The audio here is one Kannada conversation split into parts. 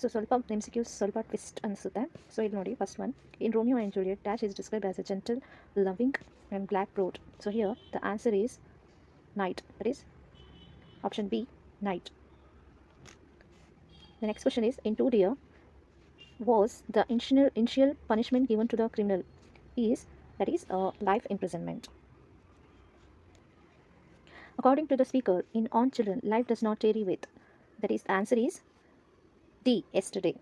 ಸೊ ಸ್ವಲ್ಪ MCQs ಸ್ವಲ್ಪ ಟ್ವಿಸ್ಟ್ ಅನಿಸುತ್ತೆ. ಸೊ ಇಲ್ಲಿ ನೋಡಿ first one, in Romeo and Juliet dash is described as a gentle, loving and black brode. So here the answer is night. That is option B, night. The next question is, in 2 Dear was the initial punishment given to the criminal is, that is life imprisonment. According to the speaker in On Children, life does not tarry with. That is, the answer is D, yesterday.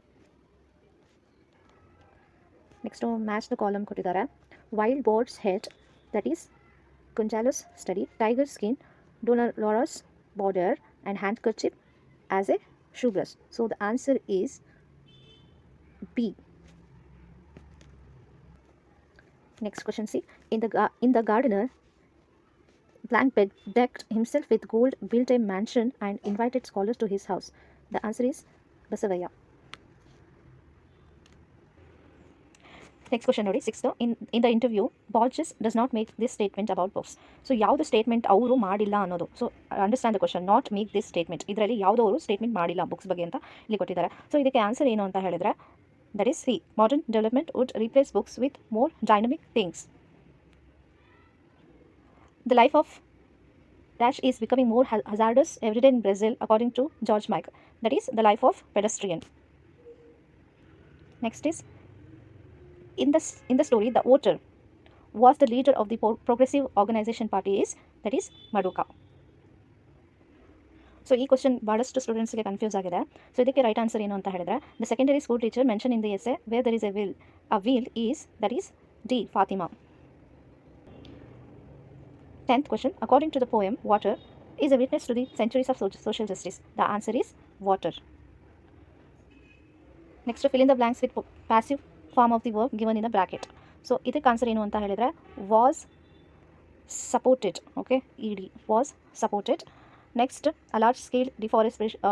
Next to match the column ಕೊಟ್ಟಿದ್ದಾರೆ. Wild boar's head, that is Gonzalez study, tiger skin, Dolores border and handkerchief as a shoe brush. So the answer is B. Next question, see, in the gardener blank decked himself with gold, built a mansion and invited scholars to his house. The answer is Basavaya. Next question ನೋಡಿ, 6th, in the interview Borges does not make this statement about books. So ಯಾವುದು ಸ್ಟೇಟ್ಮೆಂಟ್ ಅವರು ಮಾಡಿಲ್ಲ ಅನ್ನೋದು. So understand the question, not make this statement, ಇದರಲ್ಲಿ ಯಾವುದೋ ಅವರು ಸ್ಟೇಟ್ಮೆಂಟ್ ಮಾಡಿಲ್ಲ ಬುಕ್ಸ್ ಬಗ್ಗೆ ಅಂತ ಇಲ್ಲಿ ಕೊಟ್ಟಿದ್ದಾರೆ. ಸೊ ಇದಕ್ಕೆ ಆನ್ಸರ್ ಏನು ಅಂತ ಹೇಳಿದ್ರೆ, that is C, modern development would replace books with more dynamic things. The life of dash is becoming more hazardous every day in Brazil, according to George Mike. That is the life of pedestrian. Next is, in the story, the voter was the leader of the progressive organization party is, that is Maduka. So ಈ ಕ್ವಶನ್ ಭಾಳಷ್ಟು ಸ್ಟೂಡೆಂಟ್ಸ್ಗೆ ಕನ್ಫ್ಯೂಸ್ ಆಗಿದೆ. ಸೊ ಇದಕ್ಕೆ ರೈಟ್ ಆನ್ಸರ್ ಏನು ಅಂತ ಹೇಳಿದ್ರೆ, the secondary school teacher mention in the essay where there is a will is, that is D, Fatima. 10th question, according to the poem, water is a witness to the centuries of social justice. The answer is water. Next, fill in the blanks with passive form of the verb given in the bracket. So ಇದಕ್ಕೆ ಆನ್ಸರ್ ಏನು ಅಂತ ಹೇಳಿದ್ರೆ, was supported. Okay, ed, was supported. Next, a large scale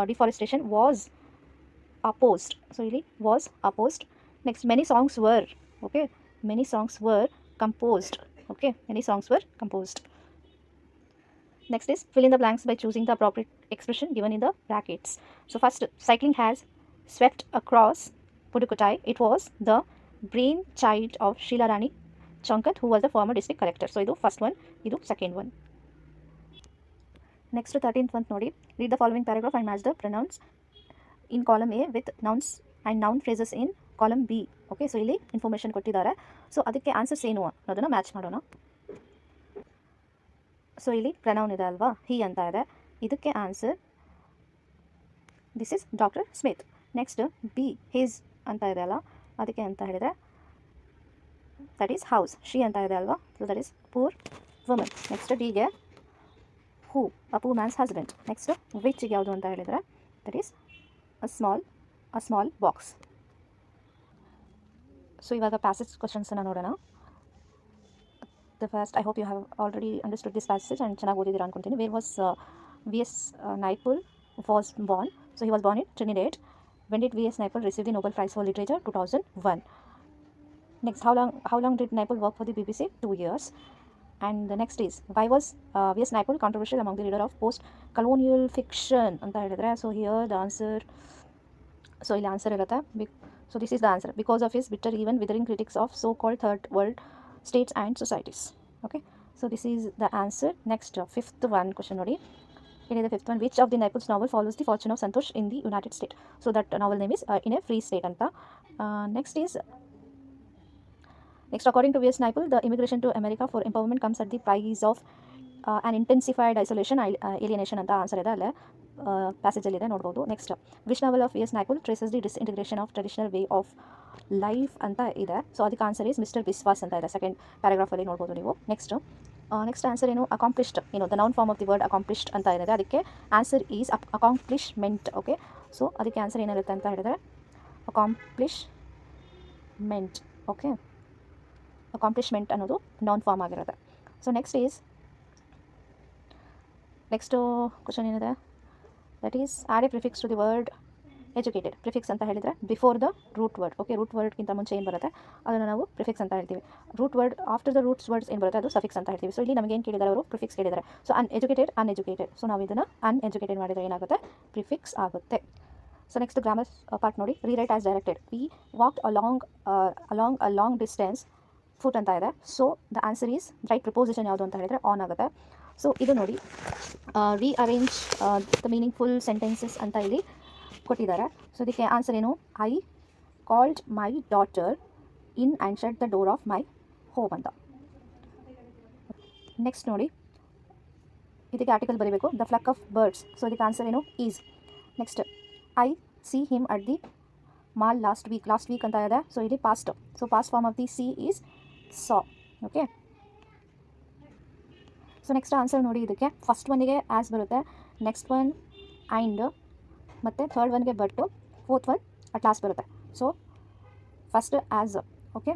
deforestation was opposed. So ಇಲ್ಲಿ was opposed. Next, many songs were, okay, many songs were composed. Okay, many songs were composed. Next is, fill in the blanks by choosing the appropriate expression given in the brackets. So first, cycling has swept across Pudukkottai. It was the brainchild of Sheila Rani Chonkat, who was the former district collector. So idu first one, idu second one. Next, 13th one ನೋಡಿ, read the following paragraph and match the pronouns in column A with nouns and noun phrases in column B. Okay, so ಇಲ್ಲಿ ಇನ್ಫಾರ್ಮೇಷನ್ ಕೊಟ್ಟಿದ್ದಾರೆ. ಸೊ ಅದಕ್ಕೆ ಆನ್ಸರ್ಸ್ ಏನು ಅನ್ನೋದನ್ನು ಮ್ಯಾಚ್ ಮಾಡೋಣ. ಸೊ ಇಲ್ಲಿ ಪ್ರನೌನ್ ಇದೆ ಅಲ್ವಾ, ಹಿ ಅಂತ ಇದೆ, ಇದಕ್ಕೆ answer this is doctor Smith. Next B, his ಅಂತ ಇದೆ ಅಲ್ಲ, ಅದಕ್ಕೆ ಅಂತ ಹೇಳಿದರೆ ದಟ್ ಈಸ್ ಹೌಸ್. ಶಿ ಅಂತ ಇದೆ ಅಲ್ವಾ, so that is poor woman. Next ಡಿಗೆ ಹೂ, ಅ ಪೂರ್ ಮ್ಯಾನ್ಸ್ ಹಸ್ಬೆಂಡ್. ನೆಕ್ಸ್ಟ್ ವಿಚ್ಗೆ ಯಾವುದು ಅಂತ ಹೇಳಿದರೆ that is a small box. So ಇವಾಗ ಪ್ಯಾಸೇಜ್ ಕ್ವಶನ್ಸನ್ನು ನೋಡೋಣ. The first, I hope you have already understood this passage and ಚೆನ್ನಾಗಿ ಓದಿದ್ದೀರಾ ಅನ್ಕೊಂತೀನಿ. Where was V.S. Naipaul was born? So he was born in Trinidad. When did V.S. Naipaul receive the Nobel Prize for Literature? 2001. Next, how long did Naipaul work for the BBC? 2 years. And the next is, why was V.S. Naipaul controversial among the reader of post-colonial fiction ಅಂತ ಹೇಳಿದ್ರೆ, so here the answer, so ಇಲ್ಲಿ ಆನ್ಸರ್ ಇರುತ್ತೆ. So this is the answer, because of his bitter, even withering critics of so-called third world states and societies. Okay, so this is the answer. Next, fifth one question ನೋಡಿ, it is the fifth one. Which of the Naipaul's novel follows the fortune of Santosh in the United States? So that novel name is In a Free State anta. Next, according to V.S. Naipaul, the immigration to America for empowerment comes at the price of an intensified isolation, alienation ಅಂತ ಆನ್ಸರ್ ಇದೆ ಅಲ್ಲೇ ಪ್ಯಾಸೇಜಲ್ಲಿದೆ, ನೋಡ್ಬೋದು. Next, which novel of V.S. Naipaul traces the disintegration of traditional way of life ಅಂತ ಇದೆ. ಸೊ ಅದಕ್ಕೆ ಆನ್ಸರ್ ಈಸ್ ಮಿಸ್ಟರ್ ಬಿಸ್ವಾಸ್ ಅಂತ ಇದೆ, ಸೆಕೆಂಡ್ ಪ್ಯಾರಾಗ್ರಾಫಲ್ಲಿ ನೋಡ್ಬೋದು ನೀವು. ನೆಕ್ಸ್ಟ್ ಆನ್ಸರ್ ಏನು, accomplished, the noun form of the word accomplished ಅಂತ ಇದೆ, ಅದಕ್ಕೆ answer is accomplishment. Okay, so ಅದಕ್ಕೆ ಆನ್ಸರ್ ಏನಿರುತ್ತೆ ಅಂತ ಹೇಳಿದ್ರೆ ಅಕಾಂಪ್ಲಿಷ್ಮೆಂಟ್. ಓಕೆ, ಅಕಾಂಪ್ಲಿಷ್ಮೆಂಟ್ ಅನ್ನೋದು ನೌನ್ ಫಾರ್ಮ್ ಆಗಿರುತ್ತೆ. ಸೊ ನೆಕ್ಸ್ಟು ಕ್ವಶನ್ ಏನಿದೆ, that is add a prefix to the word educated. Prefix ಅಂತ ಹೇಳಿದರೆ before the root word. Okay, root ವರ್ಡ್ಗಿಂತ ಮುಂಚೆ ಏನು ಬರುತ್ತೆ ಅದನ್ನು ನಾವು ಪ್ರಿಫಿಕ್ಸ್ ಅಂತ ಹೇಳ್ತೀವಿ. Root word after the roots words ಏನು ಬರುತ್ತೆ ಅದು ಸಫಿಕ್ಸ್ ಅಂತ ಹೇಳ್ತೀವಿ. ಸೊ ಇಲ್ಲಿ ನಮಗೆ ಏನು ಕೇಳಿದ್ದಾರೆ ಅವರು, ಪ್ರಿಫಿಕ್ಸ್ ಕೇಳಿದ್ದಾರೆ. So uneducated. ಸೊ ನಾವು ಇದನ್ನು ಅನ್ಎಜುಕೇಟೆಡ್ ಮಾಡಿದರೆ ಏನಾಗುತ್ತೆ, ಪ್ರಿಫಿಕ್ಸ್ ಆಗುತ್ತೆ. ಸೊ ನೆಕ್ಸ್ಟ್ ಗ್ರಾಮರ್ ಪಾರ್ಟ್ ನೋಡಿ. Rewrite as directed. We walked along a long distance foot ಅಂತ ಇದೆ. So the answer is right preposition ಯಾವುದು ಅಂತ ಹೇಳಿದರೆ ಆನ್ ಆಗುತ್ತೆ. ಸೊ ಇದು ನೋಡಿ ರೀಅರೇಂಜ್ ದ ಮೀನಿಂಗ್ಫುಲ್ ಸೆಂಟೆನ್ಸಸ್ ಅಂತ ಇಲ್ಲಿ ಕೊಟ್ಟಿದ್ದಾರೆ. ಸೊ ಇದಕ್ಕೆ ಆನ್ಸರ್ ಏನು? I called my daughter in and shut the door of my home ಅಂತ. ನೆಕ್ಸ್ಟ್ ನೋಡಿ, ಇದಕ್ಕೆ ಆರ್ಟಿಕಲ್ ಬರೀಬೇಕು. The flock of birds. So ಇದಕ್ಕೆ ಆನ್ಸರ್ ಏನು? Is. Next I see him at the mall last week ಅಂತ ಇದೆ. ಸೊ ಇಲ್ಲಿ past. So past form of the see is saw. Okay. So next answer ನೋಡಿ. ಇದಕ್ಕೆ ಫಸ್ಟ್ ಒನ್ನಿಗೆ ಆ್ಯಸ್ ಬರುತ್ತೆ, ನೆಕ್ಸ್ಟ್ ಒನ್ ಆ್ಯಂಡ್, ಮತ್ತು ಥರ್ಡ್ ಒನ್ಗೆ but, fourth one at last ಬರುತ್ತೆ. So first as. Okay.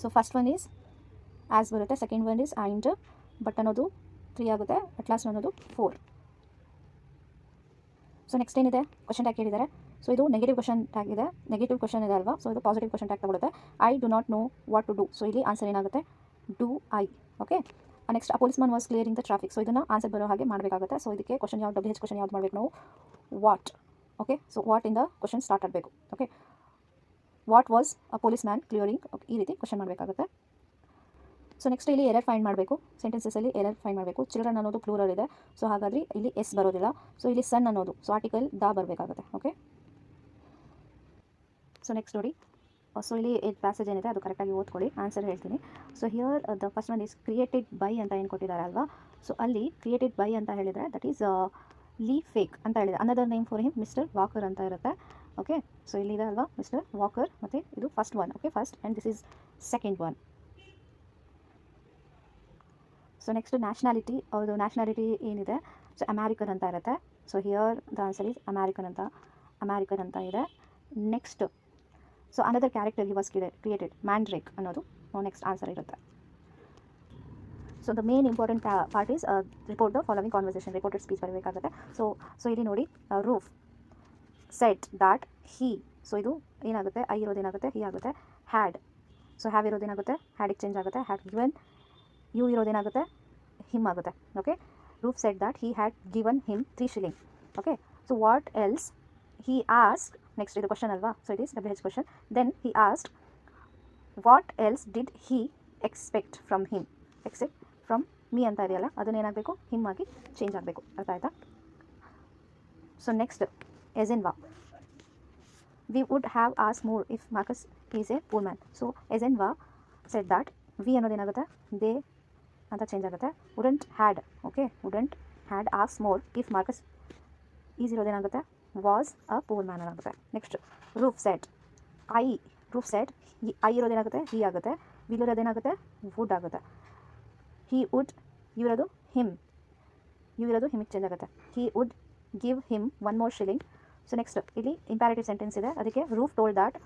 So first one is as ಬರುತ್ತೆ, second one is and, but ಅನ್ನೋದು 3 ಆಗುತ್ತೆ, ಅಟ್ ಲಾಸ್ಟ್ ಅನ್ನೋದು 4. ಸೊ ನೆಕ್ಸ್ಟ್ ಏನಿದೆ? ಕ್ವಶನ್ ಟ್ಯಾಗ್ ಕೇಳಿದ್ದಾರೆ. ಸೊ ಇದು ನೆಗೆಟಿವ್ ಕ್ವಶನ್ ಟ್ಯಾಗ್ ಇದೆ, ನೆಗೆಟಿವ್ ಕ್ವಶನ್ ಇದೆ ಅಲ್ವಾ. ಸೊ ಇದು ಪಾಸಿಟಿವ್ ಕ್ವಶನ್ ಟ್ಯಾಗ್ ತಗೊಳುತ್ತೆ. I do not know what to do. So ಇಲ್ಲಿ ಆನ್ಸರ್ ಏನಾಗುತ್ತೆ? Do I. Okay. Next a policeman was clearing the traffic. So ಇದನ್ನು ಆನ್ಸರ್ ಬರೋ ಹಾಗೆ ಮಾಡಬೇಕಾಗುತ್ತೆ. ಸೊ ಇದಕ್ಕೆ ಕ್ವಶನ್ ಯಾವ್ದು, WH ಕ್ವಶನ್ ಯಾವ್ದು ಮಾಡಬೇಕು ನಾವು? ವಾಟ್. ಓಕೆ. ಸೊ ವಾಟ್ ಇಂದ ಕ್ವಶನ್ ಸ್ಟಾರ್ಟ್ ಆಗಬೇಕು. Okay. What was a police man clearing. ಈ ರೀತಿ ಕ್ವಶನ್ ಮಾಡಬೇಕಾಗುತ್ತೆ. ಸೊ ನೆಕ್ಸ್ಟ್ ಇಲ್ಲಿ ಎರರ್ ಫೈಂಡ್ ಮಾಡಬೇಕು. ಸೆಂಟೆನ್ಸಸಲ್ಲಿ ಎರರ್ ಫೈಂಡ್ ಮಾಡಬೇಕು. ಚಿಲ್ಡ್ರನ್ ಅನ್ನೋದು ಪ್ಲೂರಲ್ ಇದೆ. ಸೊ ಹಾಗಾದರೆ ಇಲ್ಲಿ ಎಸ್ ಬರೋದಿಲ್ಲ. ಸೊ ಇಲ್ಲಿ ಸನ್ ಅನ್ನೋದು, ಸೊ ಆರ್ಟಿಕಲ್ ದ ಬರಬೇಕಾಗುತ್ತೆ. ಓಕೆ. ಸೊ ನೆಕ್ಸ್ಟ್ ನೋಡಿ. ಸೊ ಇಲ್ಲಿ ಪ್ಯಾಸೇಜ್ ಏನಿದೆ ಅದು ಕರೆಕ್ಟಾಗಿ ಓದ್ಕೊಳ್ಳಿ, ಆನ್ಸರ್ ಹೇಳ್ತೀನಿ. So here the first one is created by ಅಂತ ಏನು ಕೊಟ್ಟಿದ್ದಾರೆ ಅಲ್ವಾ. ಸೊ ಅಲ್ಲಿ ಕ್ರಿಯೇಟೆಡ್ ಬೈ ಅಂತ ಹೇಳಿದರೆ ದಟ್ ಈಸ್ ಲೀ ಫೇಕ್ ಅಂತ ಹೇಳಿದೆ. Another name for him mister walker ಅಂತ ಇರುತ್ತೆ. ಓಕೆ. ಸೊ ಇಲ್ಲಿದೆ ಅಲ್ವಾ ಮಿಸ್ಟರ್ ವಾಕರ್, ಮತ್ತು ಇದು first one. Okay, first, and this is second one. So next nationality. ಅವ್ರದ್ದು ನ್ಯಾಷನಾಲಿಟಿ ಏನಿದೆ? ಸೊ ಅಮ್ಯಾರಿಕನ್ ಅಂತ ಇರುತ್ತೆ. So here the answer is American ಅಂತ ಇದೆ. Next, so another character he was created, Mandrake ಅನ್ನೋದು ನೆಕ್ಸ್ಟ್ ಆನ್ಸರ್ ಇರುತ್ತೆ. So the main important part is report the following conversation. Reported speech ಬರಬೇಕಾಗುತ್ತೆ. ಸೊ ಇಲ್ಲಿ ನೋಡಿ, Ruth said that he. So ಇದು ಏನಾಗುತ್ತೆ? ಐ ಇರೋದೇನಾಗುತ್ತೆ? ಹಿ ಆಗುತ್ತೆ. ಹ್ಯಾಡ್. ಸೊ ಹ್ಯಾವ್ ಇರೋದೇನಾಗುತ್ತೆ? ಹ್ಯಾಡಿಗೆ ಚೇಂಜ್ ಆಗುತ್ತೆ. Had given. ಯು ಇರೋದೇನಾಗುತ್ತೆ? ಹಿಮ್ ಆಗುತ್ತೆ. Okay. Ruth said that he had given him 3 shilling. Okay. So what else he ask. Next ಇದು ಕ್ವಶನ್ ಅಲ್ವಾ. So it is WH question. Then he ask what else did he expect from him. Except from me ಅಂತ ಇದೆಯಲ್ಲ, ಅದನ್ನೇನಾಗಬೇಕು? ಹಿಮ್ ಆಗಿ ಚೇಂಜ್ ಆಗಬೇಕು. ಅರ್ಥ ಆಯ್ತಾ? So next Esenwa. We would have as more if Marcus is a poor man. So Esenwa said that we ಅನ್ನೋದೇನಾಗುತ್ತೆ? ದೇ ಅಂತ ಚೇಂಜ್ ಆಗುತ್ತೆ. Wouldn't had. Okay. Wouldn't had as more if Marcus is ಇರೋದೇನಾಗುತ್ತೆ? ವಾಸ್ ಅ ಪೂರ್ ಮ್ಯಾನ್ ಆಗುತ್ತೆ. Next Ruth said Ruth said I ಇರೋದೇನಾಗುತ್ತೆ? ಹಿ ಆಗುತ್ತೆ. ವಿಲ್ ಇರೋದೇನಾಗುತ್ತೆ? ವುಡ್ ಆಗುತ್ತೆ. ಹಿ ವುಡ್, ಇರೋದು ಹಿಮ್, ಇರೋದು ಹಿಮಿಗೆ ಚೇಂಜ್ ಆಗುತ್ತೆ. He would give him 1 more shilling. So next ಇಲ್ಲಿ ಇಂಪ್ಯಾರೇಟಿವ್ ಸೆಂಟೆನ್ಸ್ ಇದೆ. ಅದಕ್ಕೆ ರೂಫ್ ಟೋಲ್ಡ್ ದಾಟ್,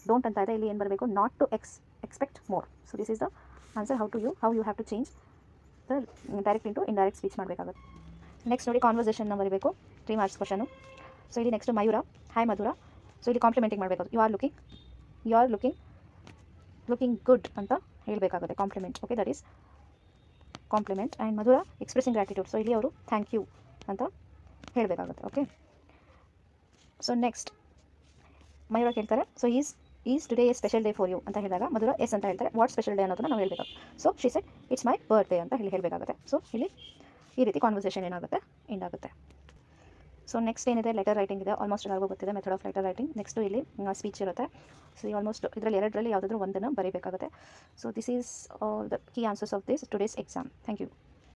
ಡೋಂಟ್ ಅಂತ ಇದೆ. ಇಲ್ಲಿ ಏನು ಬರಬೇಕು? Not to expect more. So this is the answer. How you have to change the direct into indirect speech ಮಾಡಬೇಕಾಗುತ್ತೆ. ನೆಕ್ಸ್ಟ್ ನೋಡಿ, ಕಾನ್ವರ್ಸೇಷನ್ನ ಬರೀಬೇಕು. 3 marks ಕ್ವಶನು. ಸೊ ಇಲ್ಲಿ next Mayura, hi Madhura. So ಇಲ್ಲಿ ಕಾಂಪ್ಲಿಮೆಂಟಿಂಗ್ ಮಾಡಬೇಕು. ಯು ಆರ್ ಲುಕಿಂಗ್ ಗುಡ್ ಅಂತ ಹೇಳಬೇಕಾಗುತ್ತೆ. Compliment. Okay, that is compliment. And Madhura expressing gratitude. So ಇಲ್ಲಿ ಅವರು ಥ್ಯಾಂಕ್ ಯು ಅಂತ ಹೇಳಬೇಕಾಗುತ್ತೆ. ಓಕೆ. ಸೊ ನೆಕ್ಸ್ಟ್ ಮಯೂರ ಕೇಳ್ತಾರೆ, so is today a special day for you ಅಂತ ಹೇಳಿದಾಗ ಮಧುರ ಎಸ್ ಅಂತ ಹೇಳ್ತಾರೆ. ವಾಟ್ ಸ್ಪೆಷಲ್ ಡೇ ಅನ್ನೋದನ್ನ ನಾವು ಹೇಳಬೇಕಾಗುತ್ತೆ. So she said it's my birthday ಅಂತ ಹೇಳಬೇಕಾಗುತ್ತೆ. ಸೊ ಇಲ್ಲಿ ಈ ರೀತಿ ಕಾನ್ವರ್ಸೇಷನ್ ಏನಾಗುತ್ತೆ? ಎಂಡ್ ಆಗುತ್ತೆ. ಸೊ ನೆಕ್ಸ್ಟ್ ಏನಿದೆ? ಲೆಟರ್ ರೈಟಿಂಗ್ ಇದೆ. ಆಲ್ಮೋಸ್ಟ್ ಎಲ್ಲರಿಗೂ ಗೊತ್ತಿದೆ method of letter writing. Next ಇಲ್ಲಿ ಸ್ಪೀಚ್ ಇರುತ್ತೆ. ಸೊ ಆಲ್ಮೋಸ್ಟ್ ಇದರಲ್ಲಿ ಎರಡರಲ್ಲಿ ಯಾವುದಾದ್ರೂ ಒಂದನ್ನು ಬರೀಬೇಕಾಗುತ್ತೆ. So this is the key answers of this today's exam. Thank you.